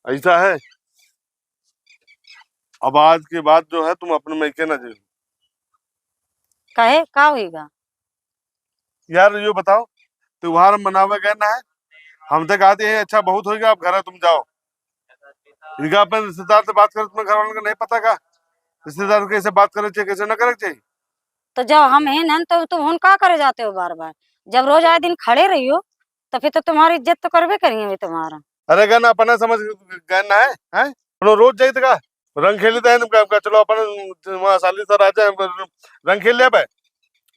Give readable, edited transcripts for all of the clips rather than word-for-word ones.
ऐसा है। अब आज के बाद जो है तुम अपने मैके ना जाओ। कहे का होगा? यार ये बताओ, त्योहार मनावे गए ना है, हम तक आते हैं अच्छा बहुत हो गया, अब घर है तुम जाओ। इनका अपने रिश्तेदार से बात करे, तुम्हें घर वालों को नहीं पता का रिश्तेदार कैसे बात करे चाहिए कैसे ना करे चाहिए। तो जब हम हैं न तो तुम हुन का करे जाते हो बार बार? जब रोज आए दिन खड़े रही हो तो फिर तो तुम्हारी इज्जत तो करबे करेंगे तुम्हारा। अरे गए ना अपना समझ गए ना है हैं? रोज जाते का रंग खेली था चलो अपन वहाँ साली सर आ जाए रंग खेल लिया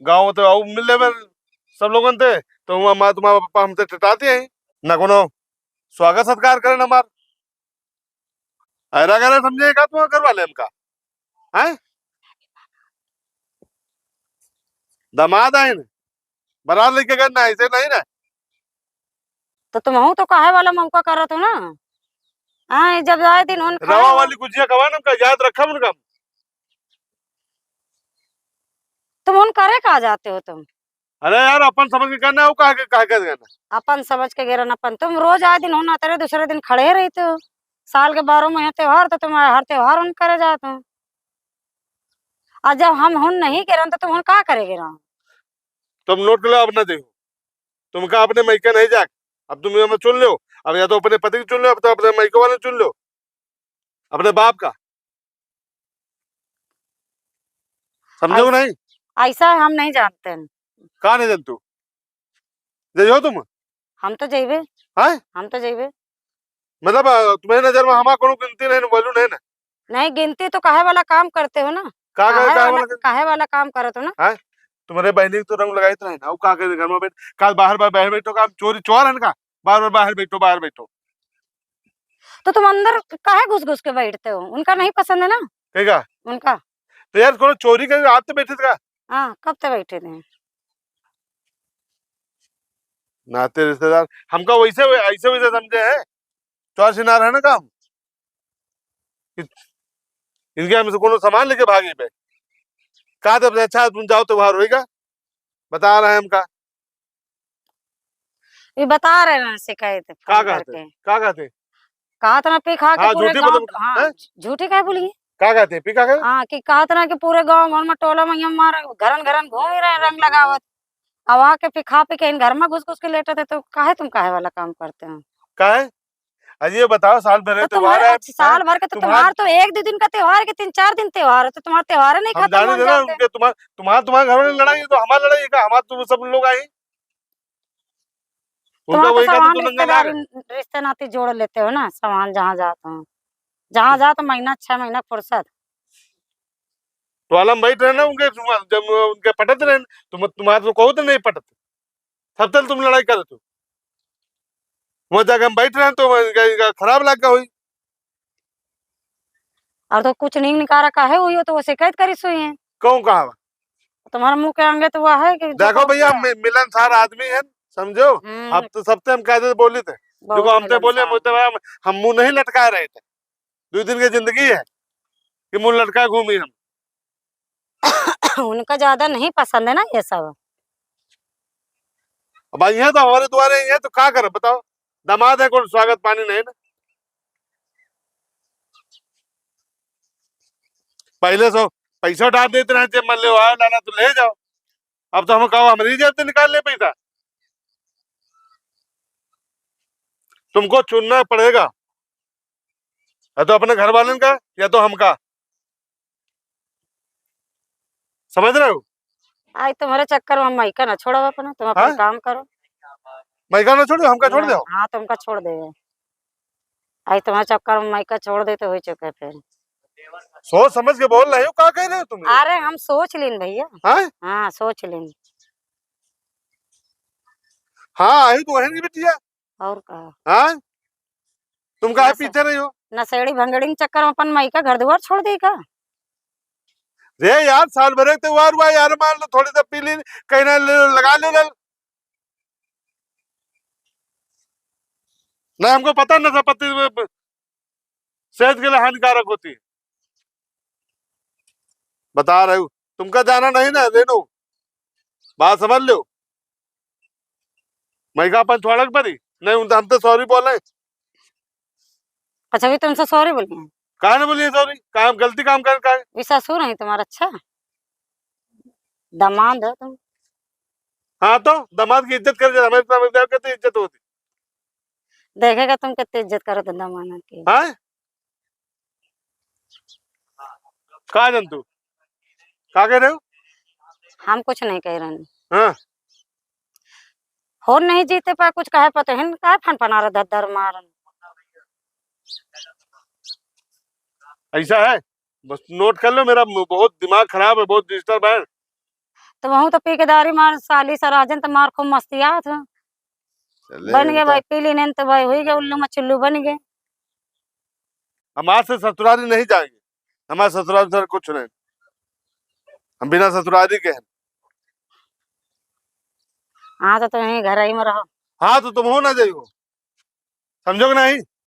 गाँव तो आओ मिल ले सब लोगन थे तो वहाँ माँ तुम्हारा पापा हमसे टटाते हैं ना कोनो स्वागत सत्कार करे ना मार। ऐरा गैरा समझे का तुम घर वाले हमका है दामाद आए न, बारात लेके गए ना ऐसे नहीं ना। तो तुम हूँ तो काहे वाला मौका करत हो ना। हाँ जब आए दिन हुन खड़े रवा हो वाली गुजिया खवा ना उनका याद रखा उनका। तुम हुन करे कहा जाते हो तुम? अरे यार अपन समझ के करना है वो कहा करना। अपन समझ के गिरन अपन तुम रोज आए दिन होना तेरे दूसरे दिन खड़े रहते हो। साल के 12 महीने त्योहार तो तुम हर त्योहार उन करे जाते हो। और जब हम हुन नहीं गिरन तो तुम हुन का करे गिरन? तुम नोट कर लो अब ना देखो तुम कहा अपने मैके नहीं जा। अब तुम हमें चुन लो, अब या तो अपने पति को चुन लो अब तो अपने मैके वाले चुन लो अपने बाप का। समझो नहीं? ऐसा हम नहीं जानते हैं। कहा नहीं जन तू जो तुम हम तो जेबे। है हम तो जेबे। मतलब तुम्हें नजर में हमारा कोनो गिनती नहीं बोलू नहीं ना। नहीं गिनती तो काहे वाला काम करते हो ना। काहे वाला काम करत हो ना। है तुम्हारे बहनी को तो रंग लगाई तो नहीं ना वो कहा करे घर में बैठ कल बाहर बाहर बैठो का चोरी चोर है ना बार बार बाहर बैठो। तो तुम अंदर काहे घुस घुस के बैठते हो? उनका नहीं पसंद है ना कहेगा उनका। तो यार कोनो चोरी के हाथ तो बैठे था हाँ कब तक बैठे थे? नाते रिश्तेदार हमका वैसे ऐसे वैसे समझे है चौर सिनार है ना काम इनके हमसे कोनो सामान लेके भागे पे कहा था अच्छा तुम जाओ तो बाहर होएगा बता रहे हैं हमका। ये बता रहे हैं शिकायत फोन करके। का कहते कहा था ना पी खा के हाँ पूरे झूठी गांव। मतलब हाँ झूठी काहे बोली? का कहते पी का कहते हाँ कि कहा था ना कि पूरे गांव घर में टोला में मार घरन घरन घूम ही रहे रंग लगावत। अब आके पी खा पी के इन घर में घुस घुस के लेटे थे तो काहे तुम काहे वाला काम करते हो? का है अरे ये बताओ साल भर तो त्योहार है साल भर के तो तुम्हार तो एक दो दिन का त्योहार के 3-4 दिन त्योहार है तो तुम्हारा त्योहार नहीं हम खत्म जाने हो दे ना जाते? उनके तुम्हारे घर में लड़ाई है तो हमारी लड़ाई का हमारे तुम सब लोग आई उनका तुम्हारा तो वही कहते सामान तो नंगा नाग रिश्तेदारी रिश्ते नाते जोड़ लेते हो ना सामान जहाँ जाते हो। जहाँ जाते महीना 6 महीना फुर्सत। तो आलम बैठ रहे ना उनके जब उनके पटत रहे तुम्हारे तो कहो तो नहीं पटत सब तल तुम लड़ाई करे तो वहां जाकर हम बैठ रहे हैं तो खराब लग गया हुई। और तो कुछ नहीं निकारा काहे हुई हो तो वो शिकायत करी सुई है। कौन कहा तुम्हारे मुंह के आगे तो वह है कि देखो भैया मिलनसार आदमी है समझो। अब तो सबसे हम कहते बोले थे देखो हमसे बोले हम मुंह नहीं लटका रहे थे 2 दिन की जिंदगी है कि मुंह लटका घूमी हम। उनका ज्यादा नहीं पसंद है ना ये सब। अब आई है तो हमारे द्वारे ही है तो क्या करे बताओ दामाद है कौन स्वागत पानी नहीं ना। पहले सो पैसा डाल देते रहे जब मन ले आया लाना तो ले जाओ अब तो हम कहो हमारी जेब से निकाल ले पैसा। तुमको चुनना पड़ेगा या तो अपने घर वालों का या तो हमका समझ रहे हो। आज तुम्हारे चक्कर में माइका ना छोड़ो अपना तुम अपना काम करो। मैं ना छोड़ो हमका छोड़ दो। हाँ तुमका छोड़ दे। आज तुम्हारे चक्कर में माइका छोड़ दे तो हो चुके फिर। सोच समझ के बोल रहे हो क्या कह रहे हो तुम? अरे हम सोच लें भैया। हाँ सोच लें। हाँ आई तो रहेंगी बिटिया और कहा हाँ तुम काहे पीछे रही हो? नशेड़ी भंगड़ी चक्कर में अपन माइका घर द्वार छोड़ देगा। रे यार साल भर त्योहार हुआ यार मान लो थोड़ी सा पी ली कहीं ना लगा ले ना हमको पता नशा पत्ती सेहत के लिए हानिकारक होती है बता रहे हो तुमका जाना नहीं ना रेनू बात समझ लो। मैं का अपन छोड़क परी नहीं हम तो सॉरी बोले अच्छा भी तुमसे सॉरी बोली हैं? कहा ना बोलिए सॉरी, काम गलती काम कर का है? भी ससुर है तुम्हारा, अच्छा दामाद हो तुम। हाँ तो दामाद की इज्जत कर, हमें कहते इज्जत होती। देखेगा तुम कितनी इज्जत करो तो दामाद की। हाँ कहा जन तू क्या कह रहे हो? हम कुछ नहीं कह रहे हैं। हाँ हो नहीं जीते पा कुछ कहे पता है का फन फना रहा धर मार। ऐसा है, बस नोट कर लो, मेरा बहुत दिमाग खराब है, बहुत डिस्टर्ब है। तो वहू तो पी के दारी मार साली सराजन तो मार खूब मस्तिया था। बन गए भाई पीली ने तो भाई हुई गए उल्लू मचुल्लू बन गए। हम आज से ससुरारी नहीं जाएंगे, हमारे ससुराल सर कुछ नहीं, हम बिना ससुरारी के हैं। हाँ तो तुम यहीं घर ही में रहो। हाँ तो तुम हो ना जाइयो, समझो कि नहीं?